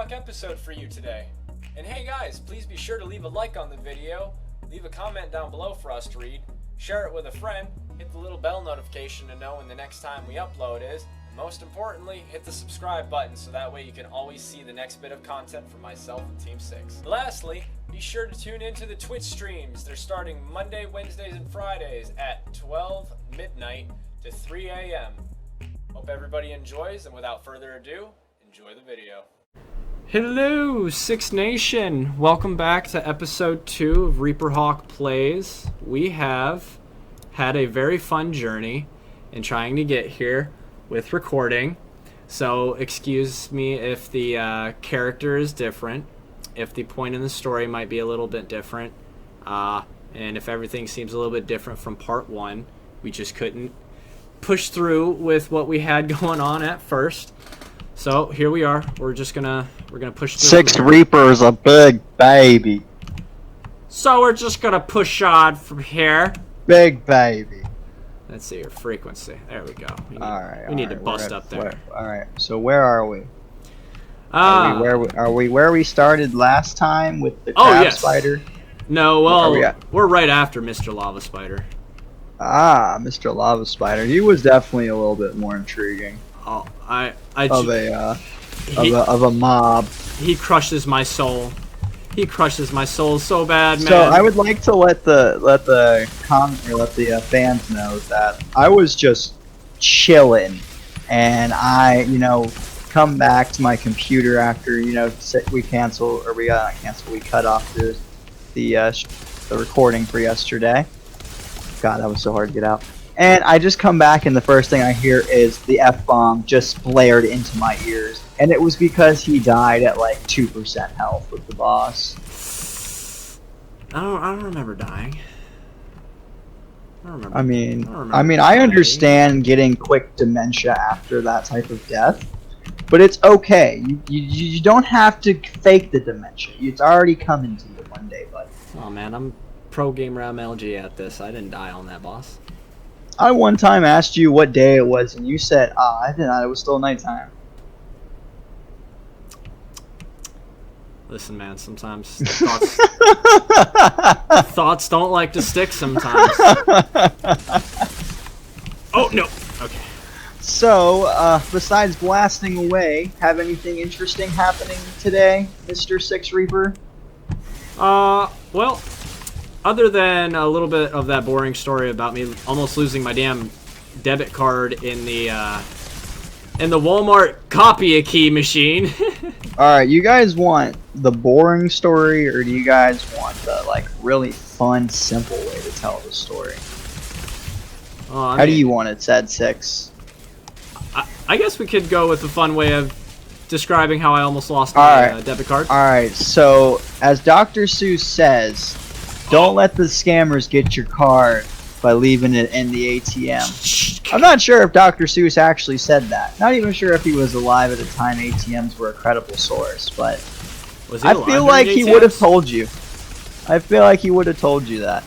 ReaperHawk episode for you today. And hey guys, please be sure to leave a like on the video, leave a comment down below for us to read, share it with a friend, hit the little bell notification to know when the next time we upload is, and most importantly, hit the subscribe button so that way you can always see the next bit of content from myself and Team Syx. And lastly, be sure to tune into the Twitch streams. They're starting Monday, Wednesdays, and Fridays at 12 midnight to 3 a.m. Hope everybody enjoys, and without further ado, enjoy the video. Hello, Syx Nation! Welcome back to episode 2 of ReaperHawk Plays. We have had a very fun journey in trying to get here with recording. So excuse me if the character is different, if the point in the story might be a little bit different, and if everything seems a little bit different from part 1. We just couldn't push through with what we had going on at first. So here we are. We're gonna push through. Syx Reaper's a big baby. So we're just gonna push on from here. Big baby. Let's see your frequency. There we go. We need to bust up there. Alright, so where are we? Are we where we started last time with the crab spider? No, well, we're right after Mr. Lava Spider. Ah, Mr. Lava Spider. He was definitely a little bit more intriguing. Oh, of a mob. He crushes my soul. He crushes my soul so bad, man. So I would like to let the fans know that I was just chilling, and I, come back to my computer after we cut off the recording for yesterday. God, that was so hard to get out. And I just come back, and the first thing I hear is the F-bomb just blared into my ears. And it was because he died at like 2% health with the boss. I don't remember dying. I mean, I understand getting quick dementia after that type of death, but it's okay. You don't have to fake the dementia. It's already coming to you one day, buddy. Oh man, I'm pro gamer MLG at this. I didn't die on that boss. I one time asked you what day it was, and you said, I did not. It was still nighttime. Listen, man, sometimes thoughts don't like to stick sometimes. Oh, no. Okay. So, besides blasting away, have anything interesting happening today, Mr. Syx Reaper? Well, other than a little bit of that boring story about me almost losing my damn debit card in the Walmart copy a key machine. Alright, you guys want the boring story, or do you guys want the, really fun, simple way to tell the story? How do you want it said, Syx? I guess we could go with the fun way of describing how I almost lost my debit card. Alright, so, as Dr. Seuss says, don't let the scammers get your card by leaving it in the ATM. I'm not sure if Dr. Seuss actually said that. Not even sure if he was alive at the time ATMs were a credible source, but I feel like he would have told you. I feel like he would have told you that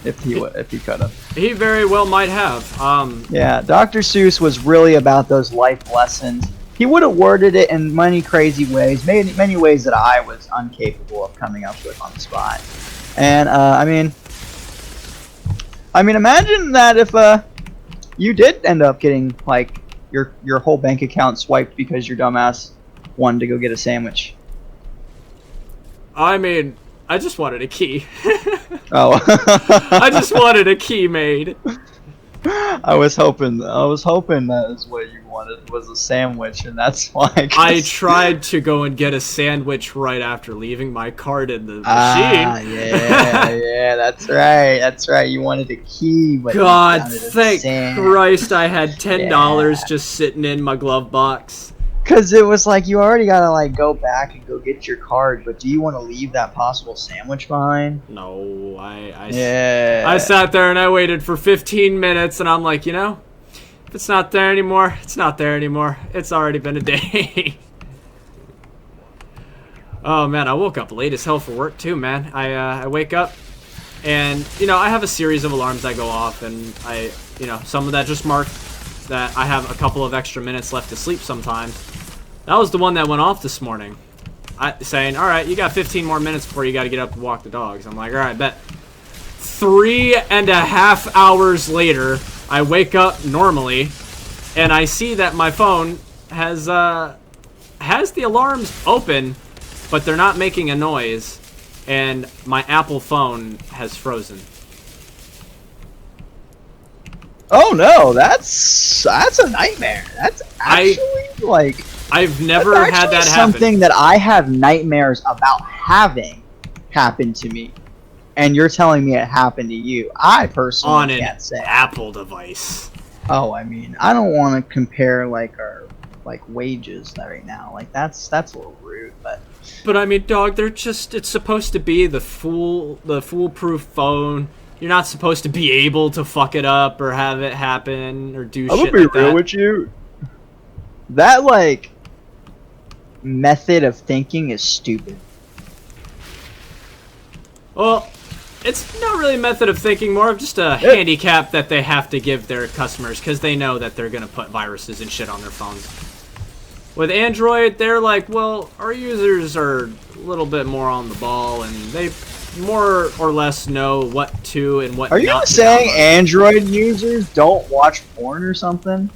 if he could have. He very well might have. Yeah, Dr. Seuss was really about those life lessons. He would have worded it in many crazy ways, many ways that I was incapable of coming up with on the spot. And I mean, imagine that if you did end up getting your whole bank account swiped because your dumbass wanted to go get a sandwich. I mean, I just wanted a key. Oh. I just wanted a key made. I was hoping that is what you wanted, was a sandwich, and that's why I tried to go and get a sandwich right after leaving my card in the machine. Yeah, that's right. You wanted a key, but God, thank Christ I had $10 just sitting in my glove box. Because it was like, you already gotta go back and go get your card, but do you want to leave that possible sandwich behind? No, I sat there and I waited for 15 minutes, and I'm like, if it's not there anymore, it's not there anymore. It's already been a day. Oh man, I woke up late as hell for work too, man. I wake up and, I have a series of alarms that go off, and some of that just mark that I have a couple of extra minutes left to sleep sometimes. That was the one that went off this morning. saying, all right, you got 15 more minutes before you got to get up and walk the dogs. I'm like, all right, bet. 3.5 hours later, I wake up normally, and I see that my phone has the alarms open, but they're not making a noise, and my Apple phone has frozen. Oh no, that's a nightmare. That's actually I've never that's had that happen. Something that I have nightmares about having happen to me, and you're telling me it happened to you. I personally can't say. On an Apple device. Oh, I mean, I don't want to compare our wages right now. Like that's a little rude, but. But I mean, dog, it's supposed to be the foolproof phone. You're not supposed to be able to fuck it up or have it happen or do shit like that. I'm gonna be real with you. That method of thinking is stupid. Well, it's not really a method of thinking, more of just a handicap that they have to give their customers because they know that they're gonna put viruses and shit on their phones. With Android, they're like, well, our users are a little bit more on the ball, and they more or less know what to and what not to. Are you saying Android users don't watch porn or something?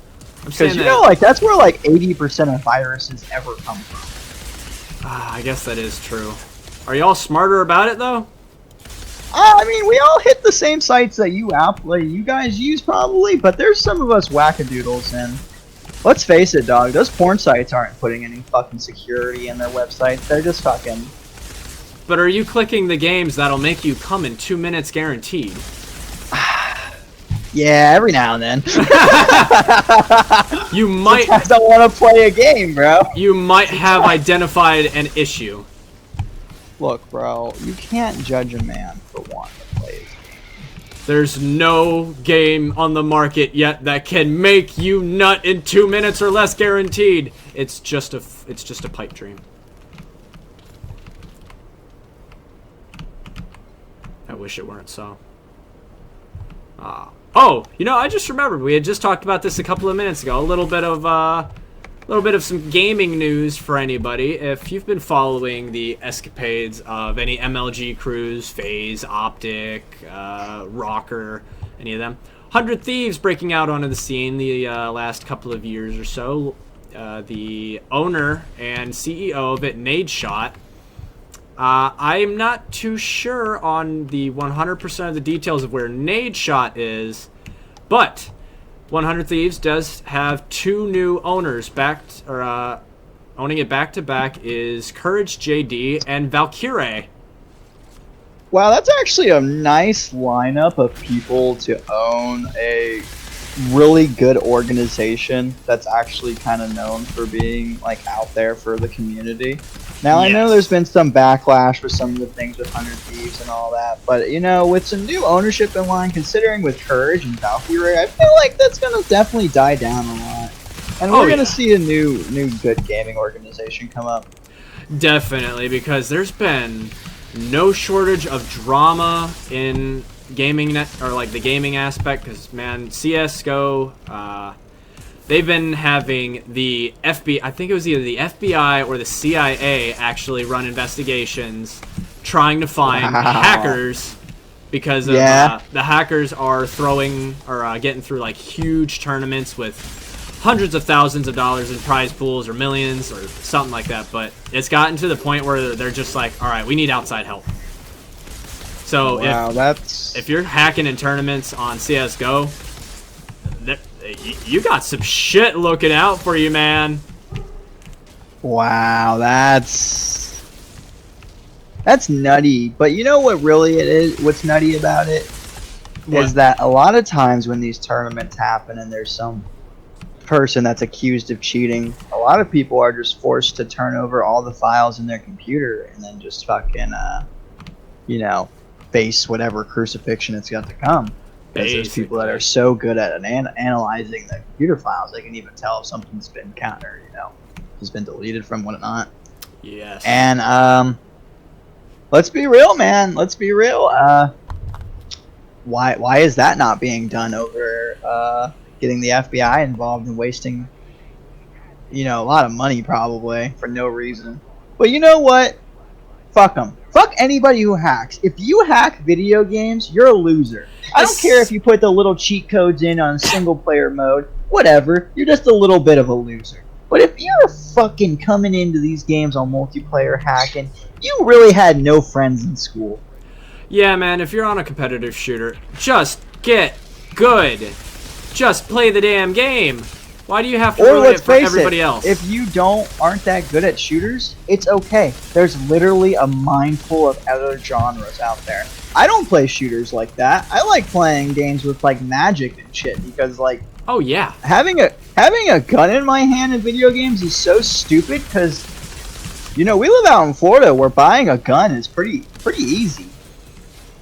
Because that's where 80% of viruses ever come from. I guess that is true. Are y'all smarter about it though? I mean, we all hit the same sites that you guys use probably, but there's some of us wackadoodles, and let's face it, dog. Those porn sites aren't putting any fucking security in their websites. They're just fucking. But are you clicking the games that'll make you come in 2 minutes guaranteed? Yeah, every now and then. You might. Sometimes I want to play a game, bro. You might have identified an issue. Look, bro, you can't judge a man for wanting to play a game. There's no game on the market yet that can make you nut in 2 minutes or less guaranteed. It's just a pipe dream. I wish it weren't so. Oh, I just remembered. We had just talked about this a couple of minutes ago. A little bit of some gaming news for anybody. If you've been following the escapades of any MLG crews, FaZe, Optic, Rocker, any of them, 100 Thieves breaking out onto the scene the last couple of years or so. The owner and CEO of it, Nadeshot. I'm not too sure on the 100% of the details of where Nadeshot is, but 100 Thieves does have 2 new owners owning it back to back is Courage JD and Valkyrie. Wow, that's actually a nice lineup of people to own a really good organization that's actually kind of known for being out there for the community. Now, yes. I know there's been some backlash with some of the things with 100 Thieves and all that, but, with some new ownership in line, considering with Courage and Valkyrie, I feel like that's going to definitely die down a lot. And we're going to see a new good gaming organization come up. Definitely, because there's been no shortage of drama in gaming, the gaming aspect, because, man, CSGO, they've been having the FBI, I think it was either the FBI or the CIA actually run investigations trying to find hackers because of, the hackers are getting through huge tournaments with hundreds of thousands of dollars in prize pools or millions or something like that. But it's gotten to the point where they're just all right, we need outside help. So if you're hacking in tournaments on CSGO, you got some shit looking out for you, man. Wow, that's nutty. But you know what really it is? What's nutty about it is that a lot of times when these tournaments happen and there's some person that's accused of cheating, a lot of people are just forced to turn over all the files in their computer and then just fucking, face whatever crucifixion it's got to come. Because there's people that are so good at analyzing the computer files, they can even tell if something's been countered, has been deleted from whatnot. Yes. And let's be real, man. Let's be real. Why is that not being done over getting the FBI involved and wasting, a lot of money probably for no reason? But you know what? Fuck them. Fuck anybody who hacks. If you hack video games, you're a loser. I don't care if you put the little cheat codes in on single player mode. Whatever. You're just a little bit of a loser. But if you're fucking coming into these games on multiplayer hacking, you really had no friends in school. Yeah, man, if you're on a competitive shooter, just get good. Just play the damn game. Why do you have to ruin it for everybody else? If you aren't that good at shooters, it's okay. There's literally a mind full of other genres out there. I don't play shooters like that. I like playing games with like magic and shit because like oh yeah, having a gun in my hand in video games is so stupid because we live out in Florida where buying a gun is pretty easy.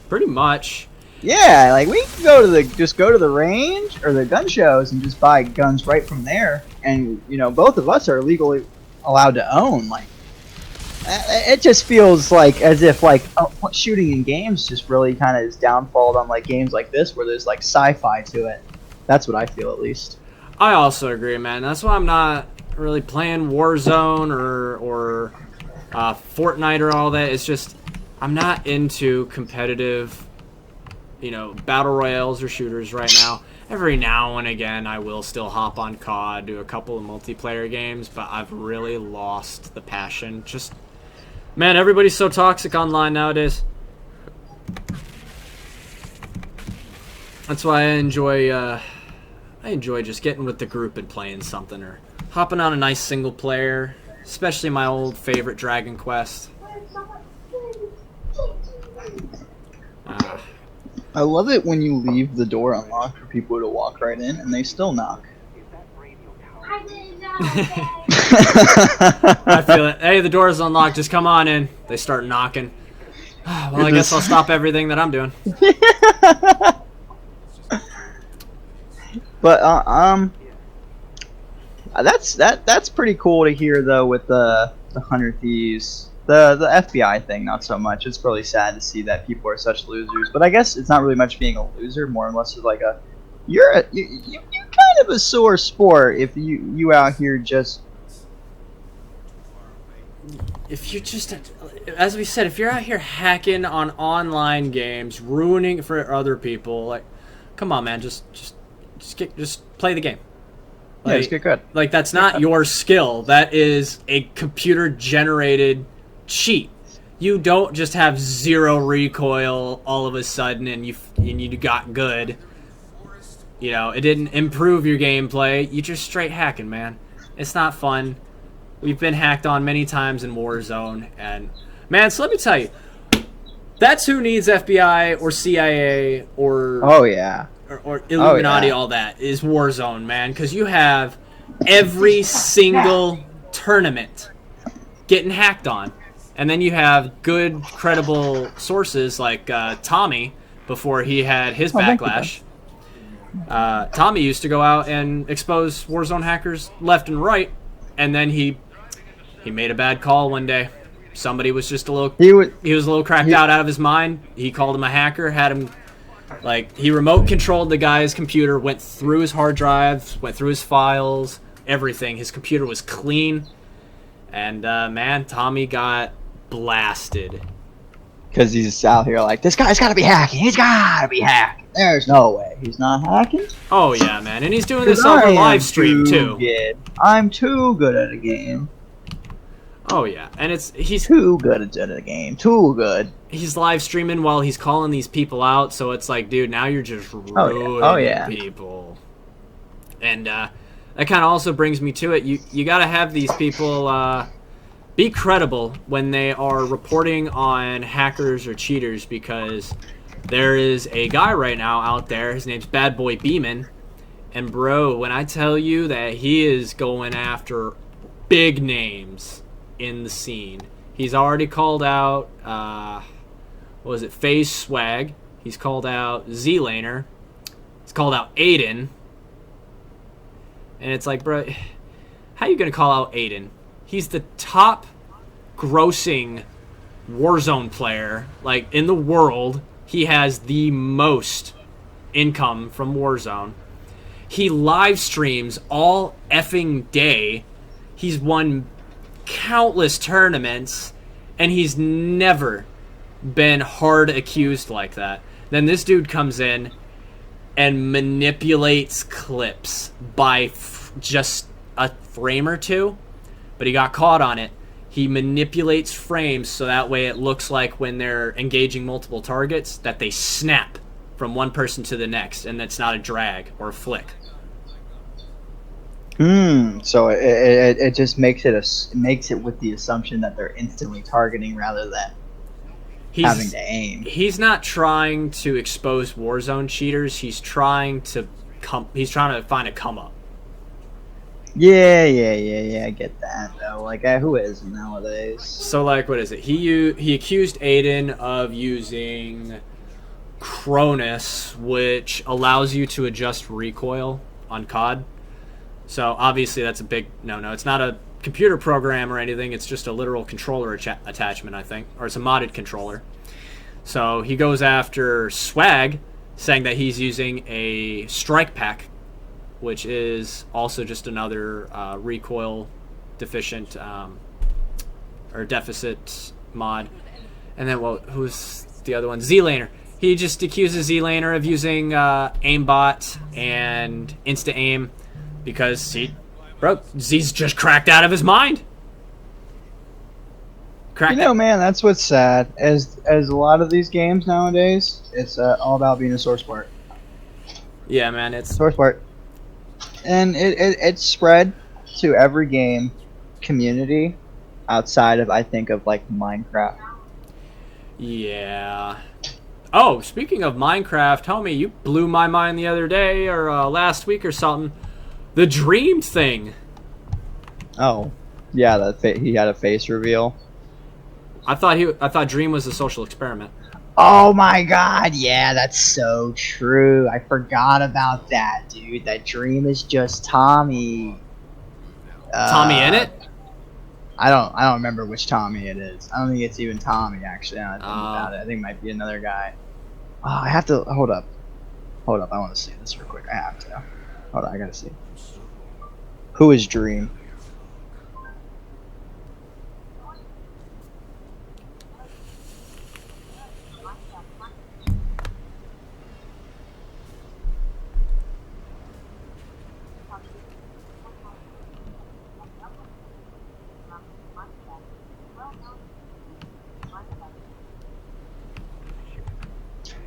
Pretty much. Yeah, like we can go to the range or the gun shows and just buy guns right from there, and both of us are legally allowed to own. Like, it just feels like as if shooting in games just really kind of is downfalled on like games like this where there's like sci-fi to it. That's what I feel, at least. I also agree, man. That's why I'm not really playing Warzone or Fortnite or all that. It's just I'm not into competitive, battle royales or shooters right now. Every now and again, I will still hop on COD, do a couple of multiplayer games, but I've really lost the passion. Just, man, everybody's so toxic online nowadays. That's why I enjoy just getting with the group and playing something or hopping on a nice single player, especially my old favorite Dragon Quest. I love it when you leave the door unlocked for people to walk right in and they still knock. I feel it. Hey, the door is unlocked. Just come on in. They start knocking. Well, I guess I'll stop everything that I'm doing. But that's pretty cool to hear though with the 100 Thieves. The FBI thing, not so much. It's really sad to see that people are such losers. But I guess it's not really much being a loser, more or less like you're kind of a sore sport if you out here just. If you're just, as we said, if you're out here hacking on online games, ruining it for other people, like, come on, man, just play the game. Like, yeah, just get good. Like that's not your skill. That is a computer generated cheat. You don't just have zero recoil all of a sudden and you got good. It didn't improve your gameplay. You just straight hacking, man. It's not fun. We've been hacked on many times in Warzone, and man, so let me tell you, that's who needs FBI or CIA or oh yeah or Illuminati. All that is Warzone, man, because you have every single tournament getting hacked on. And then you have good, credible sources like Tommy, before he had his backlash. Tommy used to go out and expose Warzone hackers left and right, and then he made a bad call one day. Somebody was just a little... He was a little cracked out of his mind. He called him a hacker, had him... he remote controlled the guy's computer, went through his hard drives, went through his files, everything. His computer was clean. And, man, Tommy got blasted. Because he's out here like, this guy's got to be hacking. He's got to be hacking. There's no way he's not hacking. Oh, yeah, man. And he's doing this over live stream, too. Good. I'm too good at a game. Oh, yeah. And he's too good at a game. Too good. He's live streaming while he's calling these people out. So it's like, dude, now you're just ruining people. And, that kind of also brings me to it. You got to have these people be credible when they are reporting on hackers or cheaters, because there is a guy right now out there. His name's Bad Boy Beeman. And, bro, when I tell you that he is going after big names in the scene, he's already called out, FaZe Swag. He's called out Z-Laner. He's called out Aiden. And it's like, bro, how you going to call out Aiden? He's the top grossing Warzone player, in the world. He has the most income from Warzone. He live streams all effing day. He's won countless tournaments, and he's never been hard accused like that. Then this dude comes in and manipulates clips by just a frame or two, but he got caught on it. He manipulates frames so that way it looks like when they're engaging multiple targets that they snap from one person to the next, and it's not a drag or a flick. So it just makes it with the assumption that they're instantly targeting rather than having to aim. He's not trying to expose Warzone cheaters. He's trying to find a come up. Yeah. I get that though. Like, who is nowadays? So, like, what is it? He accused Aiden of using Cronus, which allows you to adjust recoil on COD. So obviously that's a big no. It's not a computer program or anything. It's just a literal controller attachment, I think, or it's a modded controller. So he goes after Swag, saying that he's using a strike pack, which is also just another recoil deficient or deficit mod. And then, well, who's the other one? Z-Laner. He just accuses Z-Laner of using aimbot and insta-aim because Z's just cracked out of his mind. Man, that's what's sad. As a lot of these games nowadays, it's all about being a source part. Yeah, man, it's source part. And it's spread to every game community outside of, I think, of like Minecraft. Yeah. Oh, speaking of Minecraft, homie, you blew my mind the other day or last week or something. The Dream thing. Oh, yeah, he had a face reveal. I thought Dream was a social experiment. Oh my god, yeah, that's so true. I forgot about that, dude. That Dream is just Tommy. Tommy in it? I don't remember which Tommy it is. I don't think it's even Tommy, actually. Now that I think about it. I think it might be another guy. Oh, I have to hold up. I want to see this real quick. I have to. Hold on, I gotta see. Who is Dream?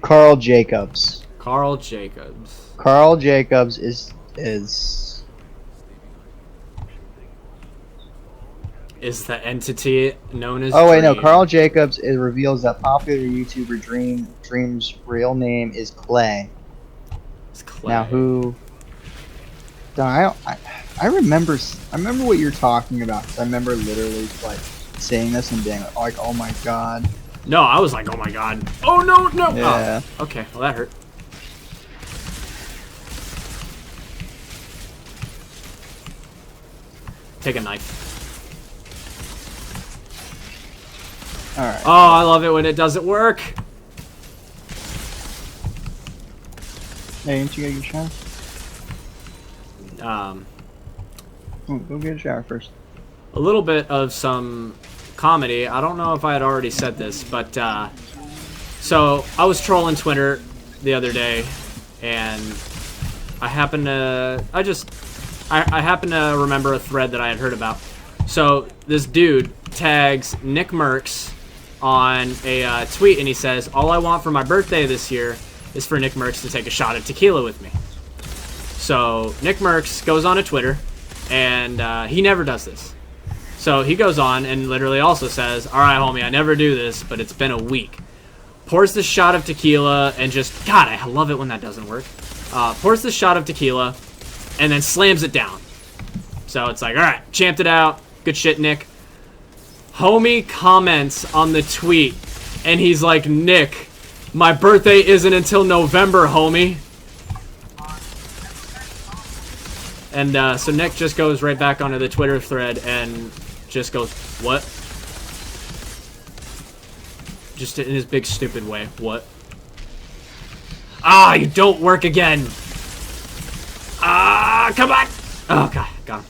Carl Jacobs. Carl Jacobs. Carl Jacobs is the entity known as. Oh wait, Dream. no. Carl Jacobs reveals that popular YouTuber Dream's real name is Clay. It's Clay. Now who? I remember what you're talking about. 'Cause I remember literally like saying this and being like, oh my god. No, I was like, oh my god. Oh no. Yeah. Oh, okay, well that hurt. Take a knife. Alright. Oh, I love it when it doesn't work. Hey, didn't you get your shower? Go get a shower first. A little bit of some comedy. I don't know if I had already said this, but so I was trolling Twitter the other day, and I happened to remember a thread that I had heard about. So this dude tags Nick Merckx on a tweet, and he says, all I want for my birthday this year is for Nick Merckx to take a shot at tequila with me. So Nick Merckx goes on to Twitter, and he never does this. So he goes on and literally also says, all right, homie, I never do this, but it's been a week. Pours this shot of tequila and just, God, I love it when that doesn't work. Pours this shot of tequila and then slams it down. So it's like, all right, champed it out. Good shit, Nick. Homie comments on the tweet, and he's like, Nick, my birthday isn't until November, homie. And so Nick just goes right back onto the Twitter thread and just goes, what? Just in his big stupid way. What? Ah, you don't work again. Ah, come on. Oh, God, got him.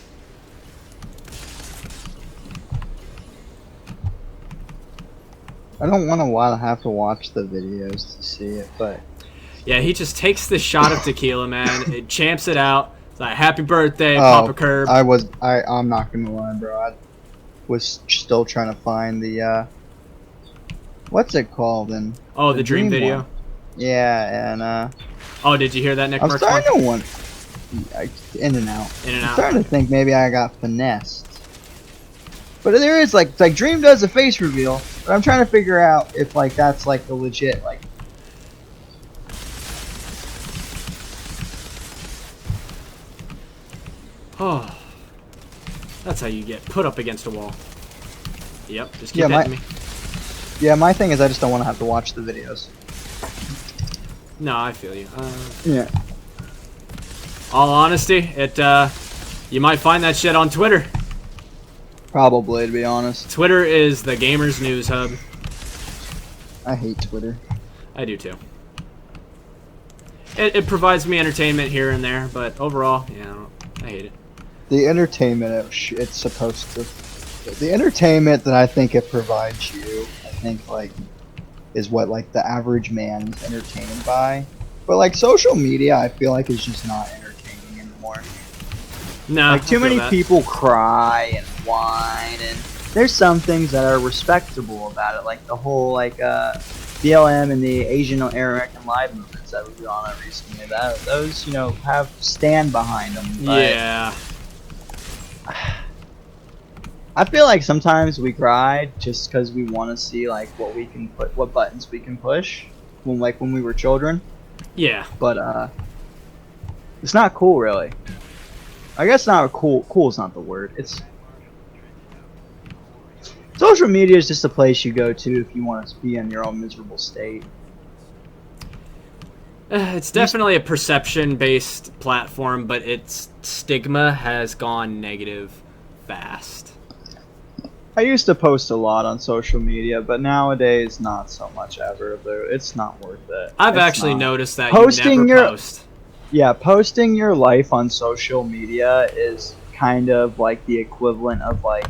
I don't want to have to watch the videos to see it, but Yeah, he just takes this shot of tequila, man. It champs it out. It's like, happy birthday, Papa Curb. I'm not gonna lie, bro. I was still trying to find the what's it called? And oh, the dream video. One. Yeah, and oh, did you hear that, Nick? I'm starting to want in and out. In and out. I'm starting to think maybe I got finessed. But there is like Dream does a face reveal, but I'm trying to figure out if like that's like the legit like. Oh, that's how you get put up against a wall. Yep, just keep hitting me. Yeah, my thing is I just don't want to have to watch the videos. No, I feel you. Yeah. All honesty, you might find that shit on Twitter. Probably, to be honest. Twitter is the gamers' news hub. I hate Twitter. I do too. It provides me entertainment here and there, but overall, yeah, I hate it. The entertainment it's supposed to. The entertainment that I think it provides you, I think like, is what like the average man is entertained by. But like social media, I feel like is just not entertaining anymore. No, like too many people cry and whine, and there's some things that are respectable about it, like the whole like BLM and the Asian American Live movements that we've gone on recently. That those have stand behind them. But yeah. I feel like sometimes we cry just because we want to see like what buttons we can push when we were children. Yeah. But it's not cool, really. I guess not cool. Cool is not the word. It's social media is just a place you go to if you want to be in your own miserable state. It's definitely a perception-based platform, but its stigma has gone negative fast. I used to post a lot on social media, but nowadays not so much ever. It's not worth it. I've actually noticed that posting you never post. Yeah, posting your life on social media is kind of like the equivalent of like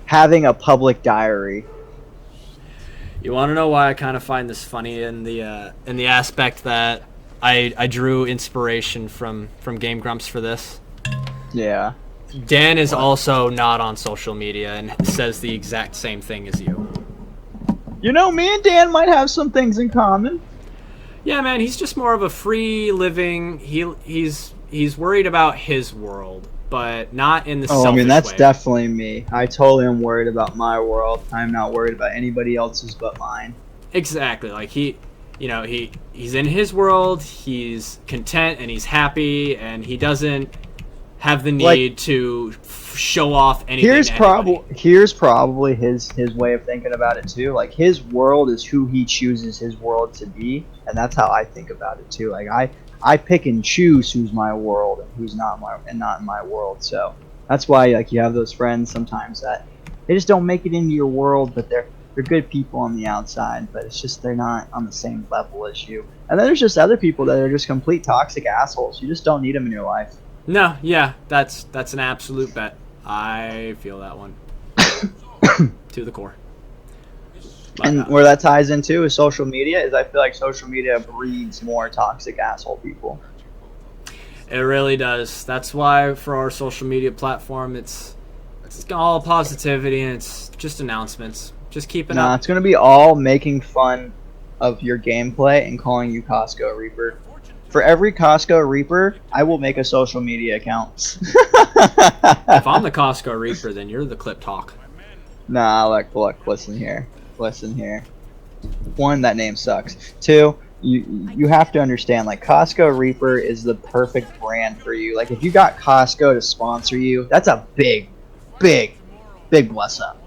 having a public diary. You want to know why I kind of find this funny in the aspect that I drew inspiration from Game Grumps for this? Yeah. Dan is also not on social media and says the exact same thing as you. You know, me and Dan might have some things in common. Yeah, man, he's just more of a free living. He's worried about his world, but not in the selfish way. I mean, that's definitely me. I totally am worried about my world. I'm not worried about anybody else's but mine. Exactly. Like he's in his world. He's content and he's happy, and he doesn't have the need to show off anything. Here's probably his way of thinking about it too. Like his world is who he chooses his world to be, and that's how I think about it too. Like I pick and choose who's my world and who's not in my world. So that's why like you have those friends sometimes that they just don't make it into your world, but they're good people on the outside, but it's just they're not on the same level as you. And then there's just other people that are just complete toxic assholes. You just don't need them in your life. No, yeah, that's an absolute bet. I feel that one to the core. But, and where that ties into is social media. Is I feel like social media breeds more toxic asshole people. It really does. That's why for our social media platform, it's all positivity and it's just announcements. Just keeping up. It's gonna be all making fun of your gameplay and calling you Costco Reaper. For every Costco Reaper, I will make a social media account. If I'm the Costco Reaper, then you're the Clip Talk. Nah, look, listen here. One, that name sucks. Two, you have to understand, like, Costco Reaper is the perfect brand for you. Like, if you got Costco to sponsor you, that's a big bless up.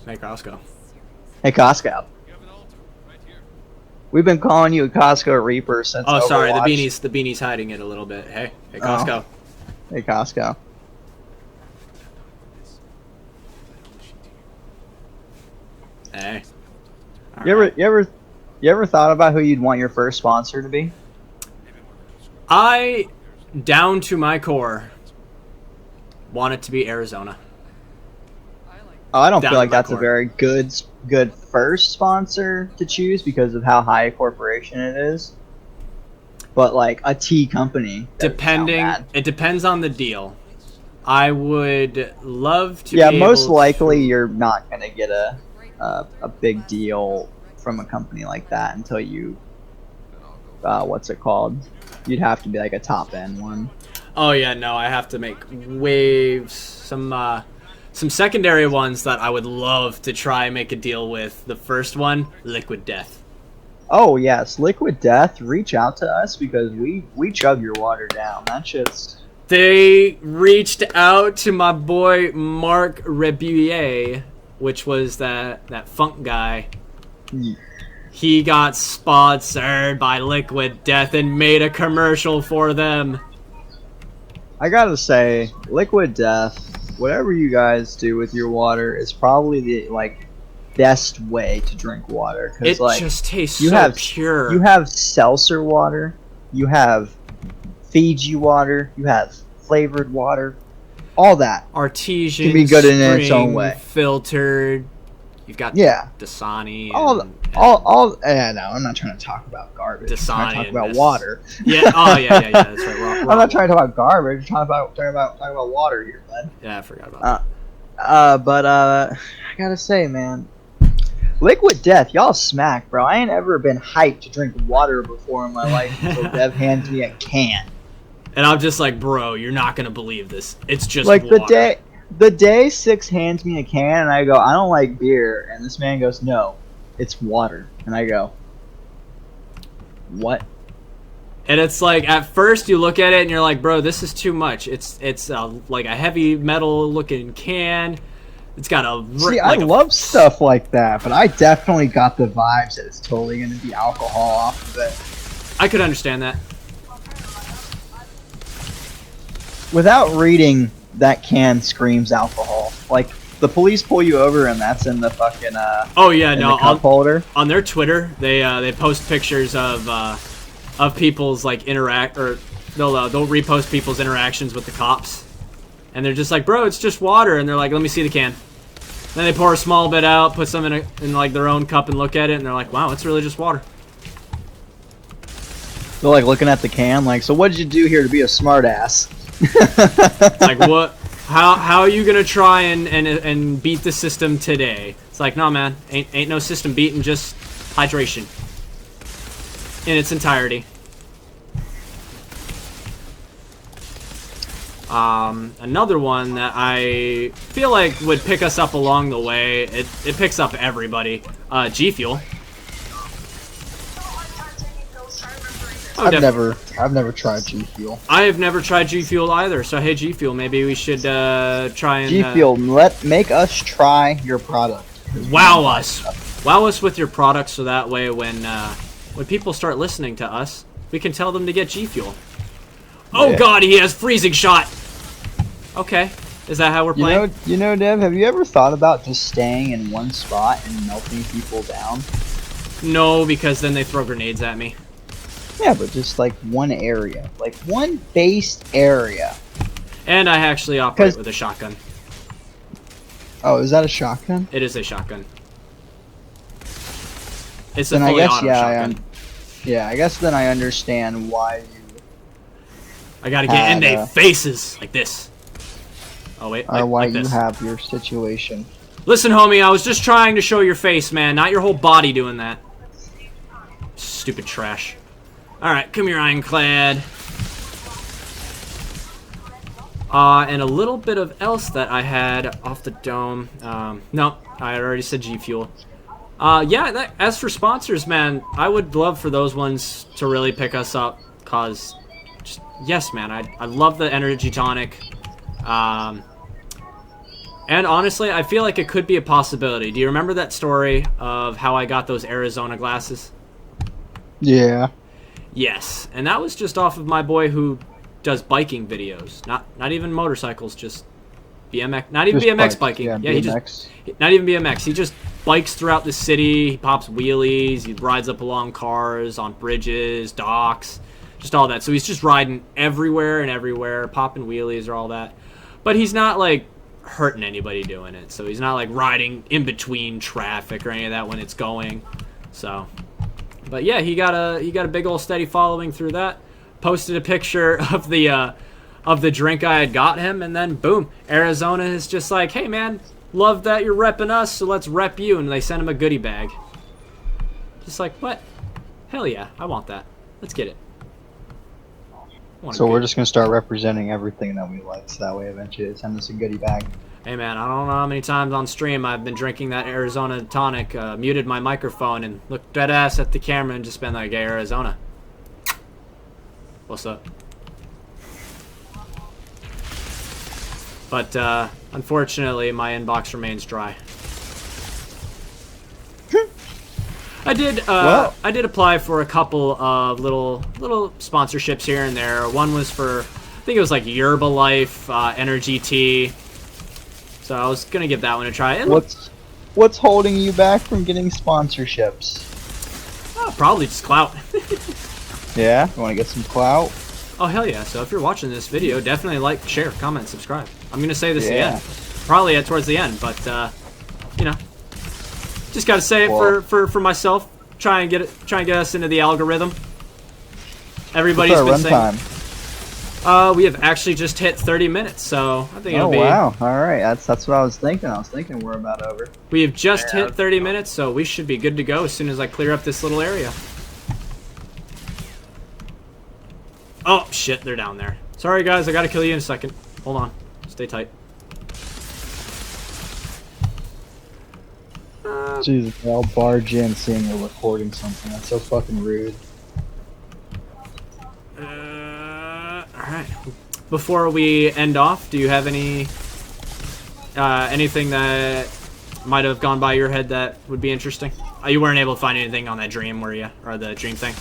Hey, Costco. Hey, Costco. We've been calling you a Costco Reaper since Overwatch. Sorry, the beanie's hiding it a little bit. Hey Costco. Oh. Hey, Costco. Hey. You ever thought about who you'd want your first sponsor to be? I, down to my core, want it to be Arizona. Oh, I don't down feel in like my that's a corner. very good first sponsor to choose because of how high a corporation it is. But like a tea company, doesn't sound bad. It depends on the deal. I would love to Yeah, be most able likely to... you're not gonna get a big deal from a company like that until you what's it called? You'd have to be like a top end one. Oh yeah, no, I have to make waves. Some secondary ones that I would love to try and make a deal with. The first one, Liquid Death. Oh yes, Liquid Death, reach out to us because we chug your water down. That shit's... They reached out to my boy Mark Rebuyer, which was that funk guy. He got sponsored by Liquid Death and made a commercial for them. I gotta say, Liquid Death, whatever you guys do with your water is probably the like best way to drink water. It Like, just tastes you so have pure. You have seltzer water, you have Fiji water, you have flavored water, all that Artesian can be good in its own spring way. Filtered. You've got Yeah. Dasani. All. No, I'm not trying to talk about garbage. I'm trying to talk about water. Yeah. Oh yeah. That's right. I'm not trying to talk about garbage. I'm talking about water here, bud. Yeah, I forgot about that. But I gotta say, man, Liquid Death, y'all smack, bro. I ain't ever been hyped to drink water before in my life until Dev hands me a can. And I'm just like, bro, you're not gonna believe this. It's just like water. the day Syx hands me a can and I go, I don't like beer, and this man goes, no, it's water, and I go, what? And it's like, at first you look at it and you're like, bro, this is too much. It's like a heavy metal looking can. It's got a... See, I love stuff like that, but I definitely got the vibes that it's totally going to be alcohol off of it. I could understand that. Without reading, that can screams alcohol. Like, the police pull you over and that's in the fucking, oh yeah, no, the cup holder. On their Twitter, they post pictures of people's like they'll repost people's interactions with the cops, and they're just like, bro, it's just water, and they're like, let me see the can. Then they pour a small bit out, put some in like their own cup and look at it, and they're like, wow, it's really just water. They're like looking at the can, like, so what did you do here to be a smartass? It's like, what? How are you gonna try and beat the system today? It's like, no, man, ain't no system beating, just hydration in its entirety. Another one that I feel like would pick us up along the way. It picks up everybody. G Fuel. Oh, I've never tried G Fuel. I have never tried G Fuel either. So hey, G Fuel, maybe we should try and G Fuel. Make us try your product. Wow us with your product, so that way when people start listening to us, we can tell them to get G Fuel. Oh yeah. God, he has freezing shot. Okay, is that how we're playing? You know, Dev. Have you ever thought about just staying in one spot and melting people down? No, because then they throw grenades at me. Yeah, but just like one area, like one based area. And I actually operate with a shotgun. Oh, is that a shotgun? It is a shotgun. It's a fully auto shotgun. Yeah, I guess then I understand why you... I gotta get in their faces, like this. Oh wait, why like you this. have your situation. Listen, homie, I was just trying to show your face, man, not your whole body doing that. Stupid trash. Alright, come here, Ironclad. And a little bit of else that I had off the dome. No, I already said G Fuel. Yeah, as for sponsors, man, I would love for those ones to really pick us up, cause, yes, man, I love the energy tonic. And honestly, I feel like it could be a possibility. Do you remember that story of how I got those Arizona glasses? Yeah. Yes, and that was just off of my boy who does biking videos. Not even motorcycles, just BMX. Not even BMX biking. Yeah, he just not even BMX. He just bikes throughout the city. He pops wheelies. He rides up along cars, on bridges, docks, just all that. So he's just riding everywhere and everywhere, popping wheelies or all that. But he's not like hurting anybody doing it. So he's not like riding in between traffic or any of that when it's going. So, but yeah, he got a big old steady following through that. Posted a picture of the drink I had got him, and then boom, Arizona is just like, hey man, love that you're repping us, so let's rep you, and they sent him a goodie bag. Just like, what? Hell yeah, I want that. Let's get it. So we're just gonna start representing everything that we like, so that way eventually they send us a goodie bag. Hey man, I don't know how many times on stream I've been drinking that Arizona tonic, muted my microphone, and looked dead ass at the camera and just been like, hey Arizona, what's up? But unfortunately, my inbox remains dry. I did apply for a couple of little sponsorships here and there. One was for, I think it was like Herbalife, Energy Tea. So I was gonna give that one a try. And what's holding you back from getting sponsorships? Probably just clout. Yeah, you want to get some clout? Oh hell yeah! So if you're watching this video, definitely like, share, comment, subscribe. I'm gonna say this again, probably towards the end, but you know, just gotta say it for myself. Try and get us into the algorithm. Everybody's been saying. We have actually just hit 30 minutes, so I think it'll be. Oh wow! All right, that's what I was thinking. I was thinking we're about over. We have just hit 30 minutes, so we should be good to go as soon as I clear up this little area. Oh shit, they're down there. Sorry guys, I gotta kill you in a second. Hold on, stay tight. Jesus, I'll barge in seeing you're recording something. That's so fucking rude. Alright. Before we end off, do you have any anything that might have gone by your head that would be interesting? You weren't able to find anything on that dream, were you? Or the dream thing?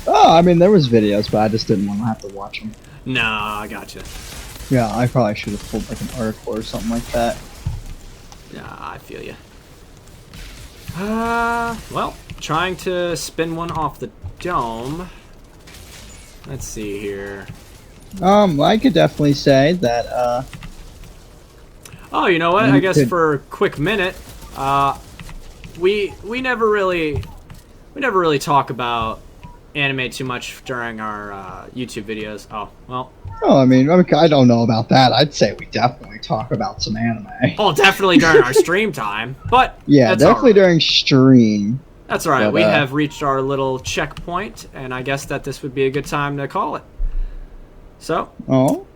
Oh, I mean, there was videos, but I just didn't want to have to watch them. No, I gotcha. Yeah, I probably should have pulled like an article or something like that. Yeah, I feel you. Well, trying to spin one off the dome. Let's see here. I could definitely say that, Oh, you know what? I guess for a quick minute, we never really talk about anime too much during our YouTube videos. Oh, well. Oh, I mean, I don't know about that. I'd say we definitely talk about some anime. Oh, definitely during our stream time, but yeah, definitely during stream. That's all right. But, we have reached our little checkpoint, and I guess that this would be a good time to call it. So,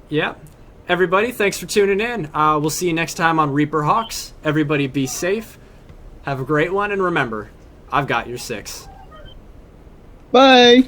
yeah. Everybody, thanks for tuning in. We'll see you next time on ReaperHawks. Everybody be safe. Have a great one, and remember, I've got your 6. Bye!